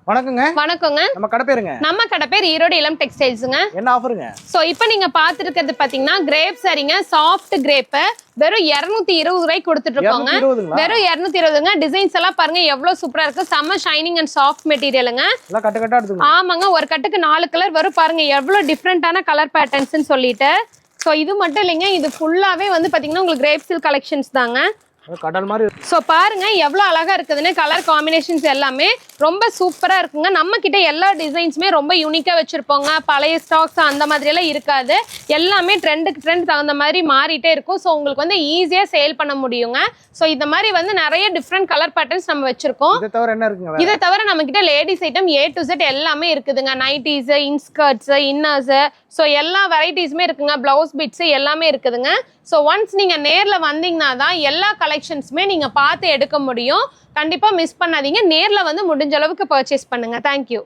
வணக்கங்க. வணக்கங்க. நம்ம கடை பேருங்க? நம்ம கடை பேர் ஈரோடு இளம் டெக்ஸ்டைல்ஸ்ங்க. என்ன ஆஃபருங்க? சோ இப்போ நீங்க பாத்துட்டு இருக்கிறது பாத்தீங்கன்னா கிரேப் சாரிங்க, சாஃப்ட் கிரேப் வெறும் 220 ரூபாய்க்கு கொடுத்துட்டு இருக்கோங்க. வெறும் 220ங்க. டிசைன்ஸ் எல்லாம் பாருங்க எவ்வளவு சூப்பரா இருக்கு. செம்ம ஷைனிங் அண்ட் சாஃப்ட் மெட்டீரியலுங்க. எல்லாம் கட்ட கட்டா எடுத்துங்க. ஆமாங்க, ஒரு கட்டுக்கு 4 கலர் வரும். பாருங்க எவ்வளவு டிஃபரெண்டான கலர் பேட்டர்ன்ஸ்னு சொல்லிட்டு. சோ இது மட்டும் இல்லைங்க, இது ஃபுல்லாவே வந்து பாத்தீங்கன்னா உங்களுக்கு கிரேப் சில்க் கலெக்ஷன்ஸ் தாங்க. கடல் மாதிரி. சோ பாருங்க எவ்வளவு அழகா இருக்குதுன்னு. கலர் காம்பினேஷன்ஸ் எல்லாமே ரொம்ப சூப்பரா இருக்குங்க. நம்ம கிட்ட எல்லா டிசைன்ஸுமே ரொம்ப யூனிக்கா வச்சிருப்போங்க. பழைய ஸ்டாக்ஸ் அந்த மாதிரி எல்லாம் இருக்காது. எல்லாமே ட்ரெண்டுக்கு ட்ரெண்ட் தகுந்த மாதிரி மாறிட்டே இருக்கும். ஸோ உங்களுக்கு வந்து ஈஸியா சேல் பண்ண முடியுங்க. ஸோ இந்த மாதிரி வந்து நிறைய டிஃப்ரெண்ட் கலர் பேட்டர்ன்ஸ் நம்ம வச்சிருக்கோம். இதை தவிர என்ன இருக்குங்க? இதை தவிர நம்ம கிட்ட ladies item A to Z எல்லாமே இருக்குதுங்க. நைட்டிஸ், இன்ஸ்கர்ட்ஸ், இன்னர்ஸ், ஸோ எல்லா வெரைட்டிஸுமே இருக்குங்க. பிளவுஸ் பிட்ஸ் எல்லாமே இருக்குதுங்க. ஸோ ஒன்ஸ் நீங்க நேர்ல வந்தீங்கன்னா தான் எல்லா கலெக்ஷன்ஸுமே நீங்க பார்த்து எடுக்க முடியும். கண்டிப்பா மிஸ் பண்ணாதீங்க. நேர்ல வந்து முடிஞ்ச அளவுக்கு பர்ச்சேஸ் பண்ணுங்க. தேங்க்யூ.